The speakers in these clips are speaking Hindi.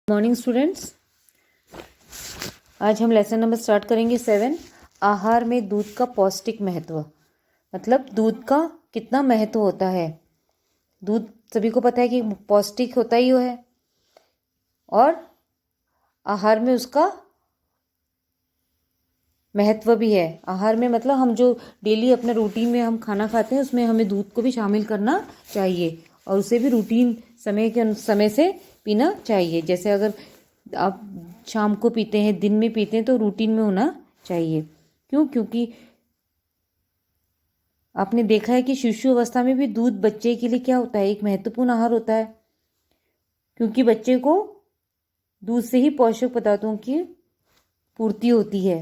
मॉर्निंग स्टूडेंट्स, आज हम लेसन नंबर स्टार्ट करेंगे 7। आहार में दूध का पौष्टिक महत्व। मतलब दूध का कितना महत्व होता है। दूध सभी को पता है कि पौष्टिक होता ही है और आहार में उसका महत्व भी है। आहार में मतलब हम जो डेली अपने रूटीन में हम खाना खाते हैं उसमें हमें दूध को भी शामिल करना चाहिए और उसे भी रूटीन समय से पीना चाहिए। जैसे अगर आप शाम को पीते हैं, दिन में पीते हैं, तो रूटीन में होना चाहिए। क्योंकि आपने देखा है कि शिशु अवस्था में भी दूध बच्चे के लिए क्या होता है, एक महत्वपूर्ण आहार होता है। क्योंकि बच्चे को दूध से ही पोषक पदार्थों की पूर्ति होती है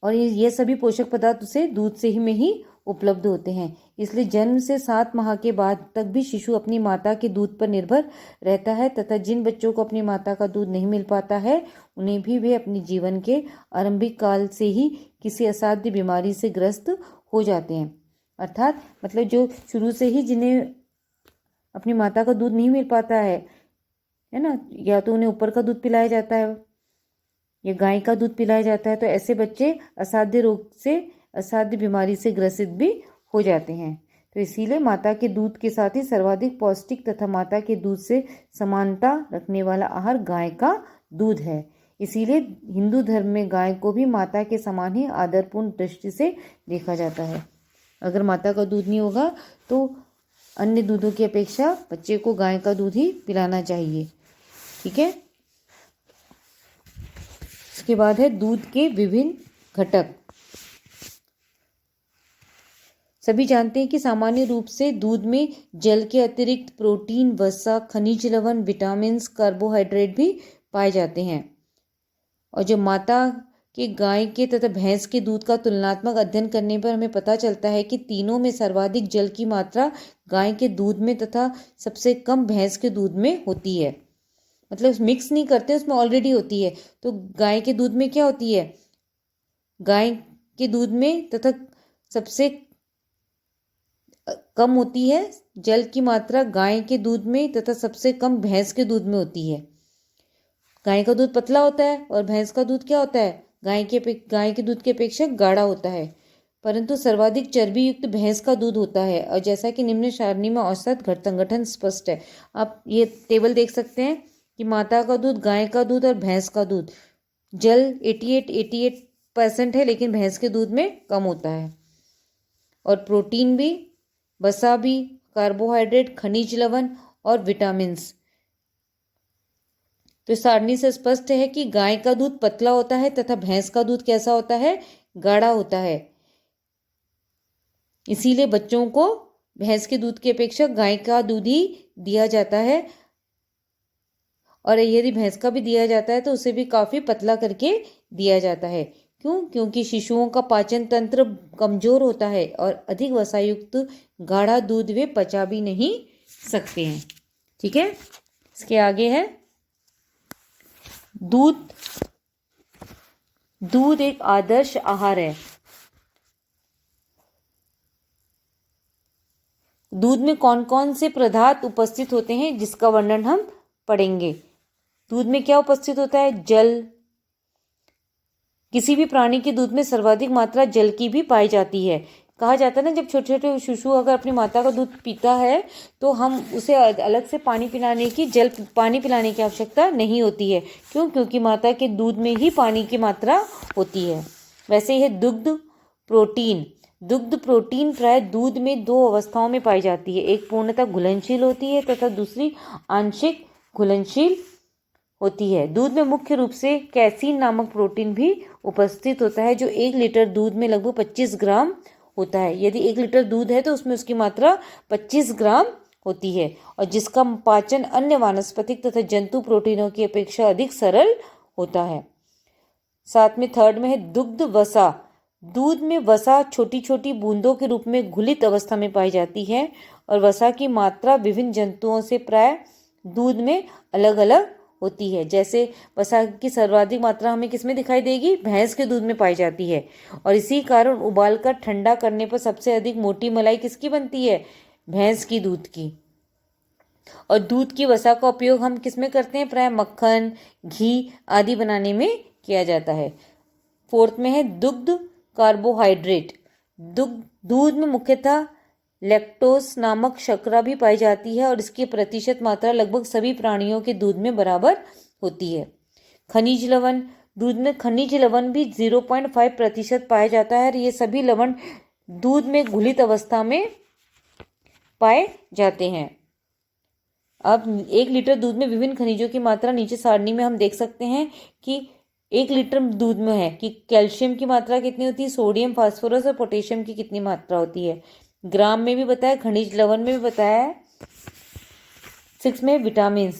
और ये सभी पोषक पदार्थ उसे दूध से ही में ही उपलब्ध होते हैं। इसलिए जन्म से 7 माह के बाद तक भी शिशु अपनी माता के दूध पर निर्भर रहता है तथा जिन बच्चों को अपनी माता का दूध नहीं मिल पाता है उन्हें भी वे अपने जीवन के आरंभिक काल से ही किसी असाध्य बीमारी से ग्रस्त हो जाते हैं। अर्थात मतलब जो शुरू से ही जिन्हें अपनी माता का दूध नहीं मिल पाता है ना, या तो उन्हें ऊपर का दूध पिलाया जाता है या गाय का दूध पिलाया जाता है, तो ऐसे बच्चे असाध्य रोग से, असाध्य बीमारी से ग्रसित भी हो जाते हैं। तो इसीलिए माता के दूध के साथ ही सर्वाधिक पौष्टिक तथा माता के दूध से समानता रखने वाला आहार गाय का दूध है। इसीलिए हिंदू धर्म में गाय को भी माता के समान ही आदरपूर्ण दृष्टि से देखा जाता है। अगर माता का दूध नहीं होगा तो अन्य दूधों की अपेक्षा बच्चे को गाय का दूध ही पिलाना चाहिए। ठीक है। इसके बाद है दूध के विभिन्न घटक। सभी जानते हैं कि सामान्य रूप से दूध में जल के अतिरिक्त प्रोटीन, वसा, खनिज लवण, विटामिन, कार्बोहाइड्रेट भी पाए जाते हैं। और जो माता के, गाय के तथा भैंस के दूध का तुलनात्मक अध्ययन करने पर हमें पता चलता है कि तीनों में सर्वाधिक जल की मात्रा गाय के दूध में तथा सबसे कम भैंस के दूध में होती है। मतलब मिक्स नहीं करते, उसमें ऑलरेडी होती है। तो गाय के दूध में क्या होती है, गाय के दूध में तथा सबसे कम होती है जल की मात्रा गाय के दूध में तथा सबसे कम भैंस के दूध में होती है। गाय का दूध पतला होता है और भैंस का दूध क्या होता है, गाय के दूध की अपेक्षा गाढ़ा होता है। परंतु सर्वाधिक चर्बी युक्त भैंस का दूध होता है। और जैसा कि निम्न सारणी में औसत संगठन स्पष्ट है। आप ये टेबल देख सकते हैं कि माता का दूध, गाय का दूध और भैंस का दूध, जल 88% है, लेकिन भैंस के दूध में कम होता है। और प्रोटीन भी, वसा भी, कार्बोहाइड्रेट, खनिज लवण और विटामिन्स। तो सारणी से स्पष्ट है कि गाय का दूध पतला होता है तथा भैंस का दूध कैसा होता है, गाढ़ा होता है। इसीलिए बच्चों को भैंस के दूध की अपेक्षा गाय का दूध ही दिया जाता है। और यदि भैंस का भी दिया जाता है तो उसे भी काफ़ी पतला करके दिया जाता है। क्योंकि शिशुओं का पाचन तंत्र कमजोर होता है और अधिक वसायुक्त गाढ़ा दूध वे पचा भी नहीं सकते हैं। ठीक है। इसके आगे है दूध। दूध एक आदर्श आहार है। दूध में कौन कौन से पदार्थ उपस्थित होते हैं जिसका वर्णन हम पढ़ेंगे। दूध में क्या उपस्थित होता है, जल। किसी भी प्राणी के दूध में सर्वाधिक मात्रा जल की भी पाई जाती है। कहा जाता है ना, जब छोटे छोटे शिशु अगर अपनी माता का दूध पीता है तो हम उसे अलग से पानी पिलाने की आवश्यकता नहीं होती है। क्योंकि माता के दूध में ही पानी की मात्रा होती है। वैसे ही है दुग्ध प्रोटीन। दुग्ध प्रोटीन प्राय दूध में 2 अवस्थाओं में पाई जाती है। एक पूर्णतः घुलनशील होती है तथा दूसरी आंशिक घुलनशील होती है। दूध में मुख्य रूप से कैसीन नामक प्रोटीन भी उपस्थित होता है, जो 1 लीटर दूध में लगभग 25 ग्राम होता है। यदि 1 लीटर दूध है तो उसमें उसकी मात्रा 25 ग्राम होती है और जिसका पाचन अन्य वानस्पतिक तथा जंतु प्रोटीनों की अपेक्षा अधिक सरल होता है। साथ में थर्ड में है दुग्ध वसा। दूध में वसा छोटी छोटी बूंदों के रूप में घुलित अवस्था में पाई जाती है और वसा की मात्रा विभिन्न जंतुओं से प्राय दूध में अलग अलग होती है। जैसे वसा की सर्वाधिक मात्रा हमें किसमें दिखाई देगी, भैंस के दूध में पाई जाती है। और इसी कारण उबालकर ठंडा करने पर सबसे अधिक मोटी मलाई किसकी बनती है, भैंस की दूध की। और दूध की वसा का उपयोग हम किस में करते हैं? प्राय मक्खन, घी आदि बनाने में किया जाता है। फोर्थ में है दुग्ध कार्बोहाइड्रेट। दूध में मुख्यतः लैक्टोज नामक शर्करा भी पाई जाती है और इसकी प्रतिशत मात्रा लगभग सभी प्राणियों के दूध में बराबर होती है। खनिज लवण, दूध में खनिज लवण भी 0.5% पाया जाता है और ये सभी लवण दूध में घुलित अवस्था में पाए जाते हैं। अब 1 लीटर दूध में विभिन्न खनिजों की मात्रा नीचे सारणी में हम देख सकते हैं कि 1 लीटर दूध में है कि कैल्शियम की मात्रा कितनी होती है, सोडियम, फास्फोरस और पोटेशियम की कितनी मात्रा होती है। ग्राम में भी बताया, खनिज लवण में भी बताया है। 6 में विटामिन।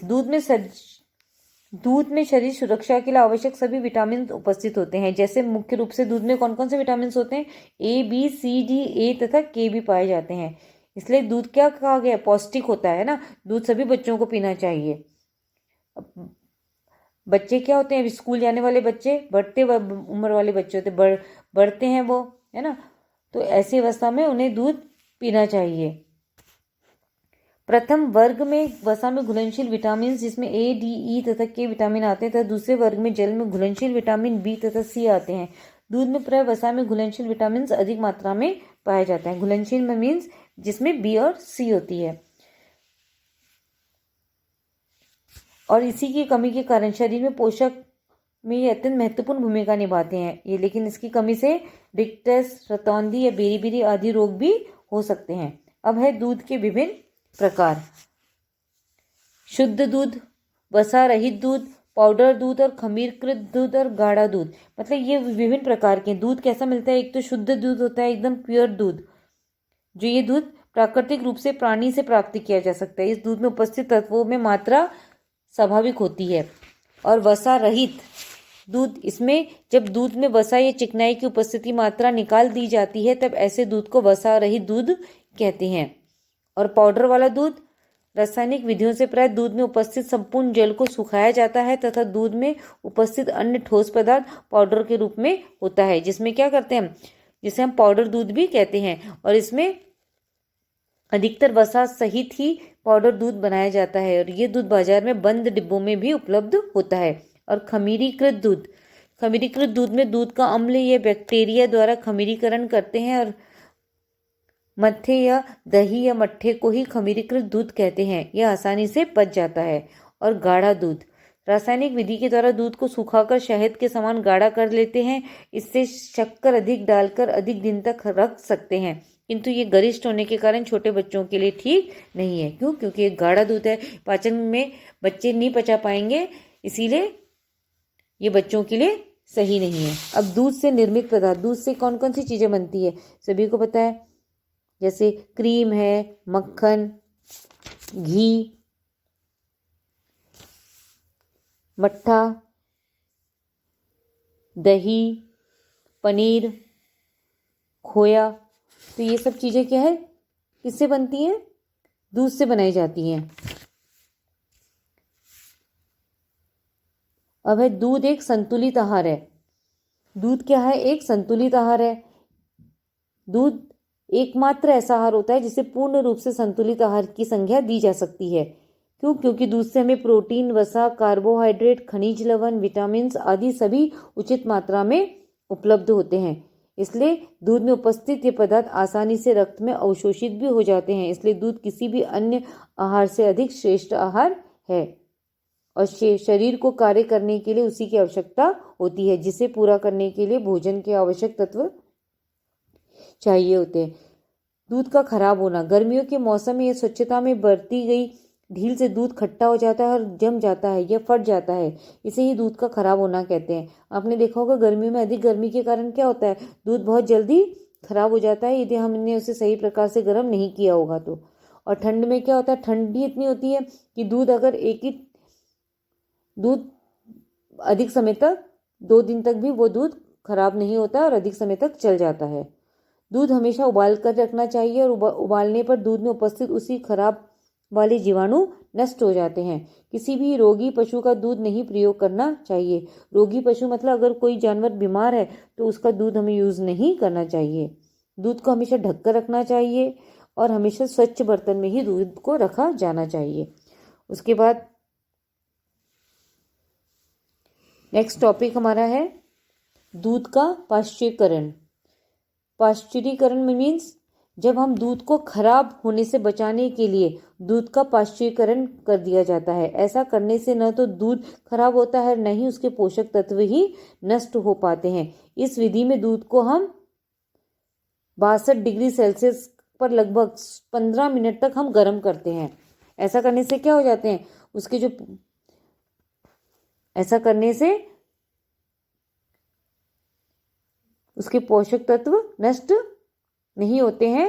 दूध में शरीर सुरक्षा के लिए आवश्यक सभी विटामिन उपस्थित होते हैं। जैसे मुख्य रूप से दूध में कौन कौन से विटामिन होते हैं? ए, बी, सी, डी, ए तथा के भी पाए जाते हैं। इसलिए दूध क्या कहा गया? पौष्टिक होता है ना। दूध सभी बच्चों को पीना चाहिए। बच्चे क्या होते हैं? स्कूल जाने वाले बच्चे, बढ़ते उम्र वाले बच्चे होते, बढ़ते हैं वो, है ना। तो ऐसी अवस्था में उन्हें दूध पीना चाहिए। प्रथम वर्ग में वसा में घुलनशील विटामिन जिसमें ए, डी, ई तथा के विटामिन आते हैं तथा दूसरे वर्ग में जल में घुलनशील विटामिन बी तथा सी आते हैं। दूध में प्राय वसा में घुलनशील विटामिन अधिक मात्रा में पाया जाता है। घुलनशील में मीन्स जिसमें बी और सी होती है। और इसी की कमी के कारण शरीर में पोषक में ये अत्यंत महत्वपूर्ण भूमिका निभाते हैं ये। लेकिन इसकी कमी से रिक्टस, रतौंधी या बेरी आदि रोग भी हो सकते हैं। अब है दूध के विभिन्न प्रकार। शुद्ध दूध, वसा रहित दूध, पाउडर दूध और खमीरकृत दूध और गाढ़ा दूध। मतलब ये विभिन्न प्रकार के दूध कैसा मिलता है? एक तो शुद्ध दूध होता है, एकदम प्योर दूध, जो ये दूध प्राकृतिक रूप से प्राणी से प्राप्त किया जा सकता है। इस दूध में उपस्थित तत्वों में मात्रा स्वाभाविक होती है। और वसा रहित दूध, इसमें जब दूध में वसा या चिकनाई की उपस्थिति मात्रा निकाल दी जाती है तब ऐसे दूध को वसा रहित दूध कहते हैं। और पाउडर वाला दूध, रासायनिक विधियों से प्राय दूध में उपस्थित संपूर्ण जल को सुखाया जाता है तथा दूध में उपस्थित अन्य ठोस पदार्थ पाउडर के रूप में होता है, जिसमें क्या करते हैं हम, जिसे हम पाउडर दूध भी कहते हैं। और इसमें अधिकतर वसा सहित ही पाउडर दूध बनाया जाता है और ये दूध बाजार में बंद डिब्बों में भी उपलब्ध होता है। और खमीरीकृत दूध, खमीरीकृत दूध में दूध का अम्ल या बैक्टीरिया द्वारा खमीरीकरण करते हैं और मट्ठे या दही या मट्ठे को ही खमीरीकृत दूध कहते हैं। यह आसानी से पच जाता है। और गाढ़ा दूध, रासायनिक विधि के द्वारा दूध को सुखाकर शहद के समान गाढ़ा कर लेते हैं। इससे शक्कर अधिक डालकर अधिक दिन तक रख सकते हैं, किंतु ये गरिष्ठ होने के कारण छोटे बच्चों के लिए ठीक नहीं है। क्यों? क्योंकि ये गाढ़ा दूध है, पाचन में बच्चे नहीं पचा पाएंगे, इसीलिए ये बच्चों के लिए सही नहीं है। अब दूध से निर्मित पदार्थ, दूध से कौन कौन सी चीज़ें बनती है सभी को पता है। जैसे क्रीम है, मक्खन, घी, मट्ठा, दही, पनीर, खोया। तो ये सब चीज़ें क्या है, किससे बनती हैं? दूध से बनाई जाती हैं। अब है दूध एक संतुलित आहार है। दूध क्या है? एक संतुलित आहार है। दूध एकमात्र ऐसा आहार होता है जिसे पूर्ण रूप से संतुलित आहार की संज्ञा दी जा सकती है। क्यों? क्योंकि दूध से हमें प्रोटीन, वसा, कार्बोहाइड्रेट, खनिज लवण, विटामिन आदि सभी उचित मात्रा में उपलब्ध होते हैं। इसलिए दूध में उपस्थित ये पदार्थ आसानी से रक्त में अवशोषित भी हो जाते हैं। इसलिए दूध किसी भी अन्य आहार से अधिक श्रेष्ठ आहार है और शरीर को कार्य करने के लिए उसी की आवश्यकता होती है, जिसे पूरा करने के लिए भोजन के आवश्यक तत्व चाहिए होते हैं। दूध का खराब होना, गर्मियों के मौसम में यह स्वच्छता में बरती गई ढील से दूध खट्टा हो जाता है और जम जाता है या फट जाता है। इसे ही दूध का खराब होना कहते हैं। आपने देखा होगा गर्मियों में अधिक गर्मी के कारण क्या होता है, दूध बहुत जल्दी खराब हो जाता है यदि हमने उसे सही प्रकार से गर्म नहीं किया होगा तो। और ठंड में क्या होता है, ठंड भी इतनी होती है कि दूध अगर एक ही दूध अधिक समय तक 2 दिन तक भी वो दूध खराब नहीं होता और अधिक समय तक चल जाता है। दूध हमेशा उबाल कर रखना चाहिए और उबालने पर दूध में उपस्थित उसी खराब वाले जीवाणु नष्ट हो जाते हैं। किसी भी रोगी पशु का दूध नहीं प्रयोग करना चाहिए। रोगी पशु मतलब अगर कोई जानवर बीमार है तो उसका दूध हमें यूज़ नहीं करना चाहिए। दूध को हमेशा ढक कर रखना चाहिए और हमेशा स्वच्छ बर्तन में ही दूध को रखा जाना चाहिए। उसके बाद नेक्स्ट टॉपिक हमारा है दूध का पाश्चुरीकरण। पाश्चुरीकरण मीन्स जब हम दूध को खराब होने से बचाने के लिए दूध का पाश्चुरीकरण कर दिया जाता है। ऐसा करने से न तो दूध खराब होता है, न ही उसके पोषक तत्व ही नष्ट हो पाते हैं। इस विधि में दूध को हम 62 डिग्री सेल्सियस पर लगभग 15 मिनट तक हम गर्म करते हैं। ऐसा करने से क्या हो जाते हैं, ऐसा करने से उसके पोषक तत्व नष्ट नहीं होते हैं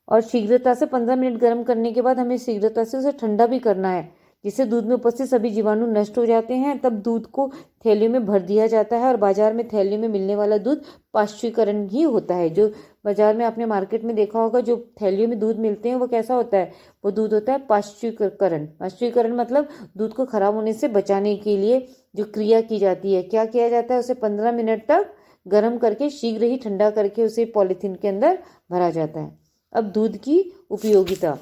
और शीघ्रता से 15 मिनट गर्म करने के बाद हमें शीघ्रता से उसे ठंडा भी करना है, जिससे दूध में उपस्थित सभी जीवाणु नष्ट हो जाते हैं। तब दूध को थैलियों में भर दिया जाता है और बाजार में थैलियों में मिलने वाला दूध पाश्चुरीकरण ही होता है। जो बाजार में आपने मार्केट में देखा होगा, जो थैलियों में दूध मिलते हैं वो कैसा होता है, वो दूध होता है पाश्चुरीकरण। पाश्चुरीकरण मतलब दूध को खराब होने से बचाने के लिए जो क्रिया की जाती है। क्या किया जाता है, उसे 15 मिनट तक गर्म करके शीघ्र ही ठंडा करके उसे पॉलीथीन के अंदर भरा जाता है। अब दूध की उपयोगिता।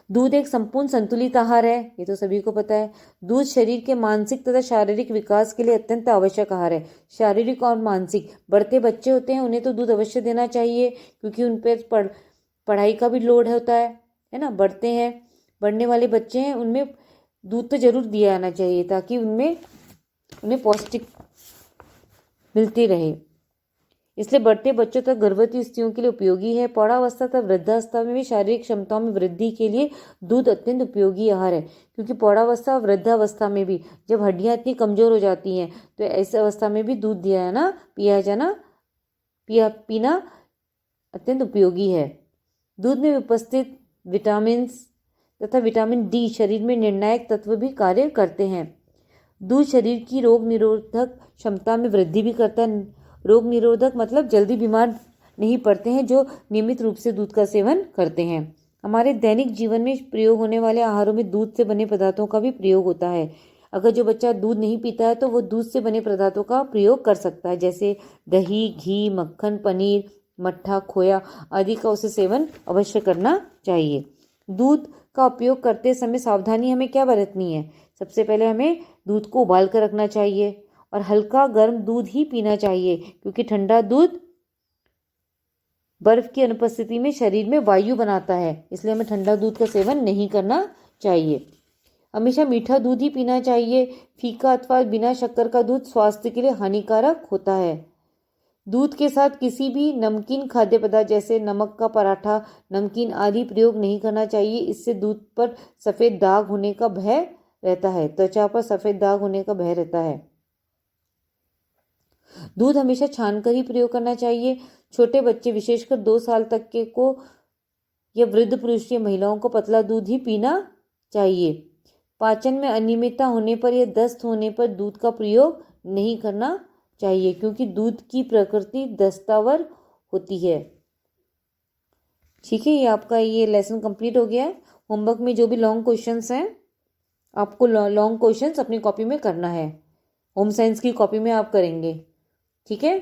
दूध एक संपूर्ण संतुलित आहार है, ये तो सभी को पता है। दूध शरीर के मानसिक तथा शारीरिक विकास के लिए अत्यंत आवश्यक आहार है। शारीरिक और मानसिक, बढ़ते बच्चे होते हैं उन्हें तो दूध अवश्य देना चाहिए, क्योंकि उन पर पढ़ाई का भी लोड होता है ना। बढ़ने वाले बच्चे हैं, उनमें दूध तो जरूर दिया जाना चाहिए ताकि उन्हें पौष्टिक मिलती रहे। इसलिए बढ़ते बच्चों तक गर्भवती स्त्रियों के लिए उपयोगी है। पौढ़ावस्था तथा वृद्धावस्था में भी शारीरिक क्षमताओं में वृद्धि के लिए दूध अत्यंत उपयोगी आहार है, क्योंकि पौढ़ावस्था और वृद्धावस्था में भी जब हड्डियां इतनी कमजोर हो जाती हैं तो ऐसी अवस्था में भी दूध पीना अत्यंत उपयोगी है। दूध में उपस्थित विटामिन तथा विटामिन डी शरीर में निर्णायक तत्व भी कार्य करते हैं। दूध शरीर की रोग निरोधक क्षमता में वृद्धि भी करता है। रोग निरोधक मतलब जल्दी बीमार नहीं पड़ते हैं जो नियमित रूप से दूध का सेवन करते हैं। हमारे दैनिक जीवन में प्रयोग होने वाले आहारों में दूध से बने पदार्थों का भी प्रयोग होता है। अगर जो बच्चा दूध नहीं पीता है तो वो दूध से बने पदार्थों का प्रयोग कर सकता है, जैसे दही, घी, मक्खन, पनीर, मट्ठा, खोया आदि का उसे सेवन अवश्य करना चाहिए। दूध का उपयोग करते समय सावधानी हमें क्या बरतनी है? सबसे पहले हमें दूध को उबाल कर रखना चाहिए और हल्का गर्म दूध ही पीना चाहिए, क्योंकि ठंडा दूध बर्फ की अनुपस्थिति में शरीर में वायु बनाता है, इसलिए हमें ठंडा दूध का सेवन नहीं करना चाहिए। हमेशा मीठा दूध ही पीना चाहिए। फीका अथवा बिना शक्कर का दूध स्वास्थ्य के लिए हानिकारक होता है। दूध के साथ किसी भी नमकीन खाद्य पदार्थ जैसे नमक का पराठा, नमकीन आदि प्रयोग नहीं करना चाहिए। इससे दूध पर सफ़ेद दाग होने का भय रहता है, त्वचा पर सफ़ेद दाग होने का भय रहता है। दूध हमेशा छानकर ही प्रयोग करना चाहिए। छोटे बच्चे विशेषकर 2 साल तक के को या वृद्ध पुरुष या महिलाओं को पतला दूध ही पीना चाहिए। पाचन में अनियमितता होने पर या दस्त होने पर दूध का प्रयोग नहीं करना चाहिए, क्योंकि दूध की प्रकृति दस्तावर होती है। ठीक है, ये आपका ये लेसन कंप्लीट हो गया है। होमवर्क में जो भी लॉन्ग क्वेश्चंस हैं, आपको लॉन्ग क्वेश्चंस अपनी कॉपी में करना है। होम साइंस की कॉपी में आप करेंगे, ठीक है।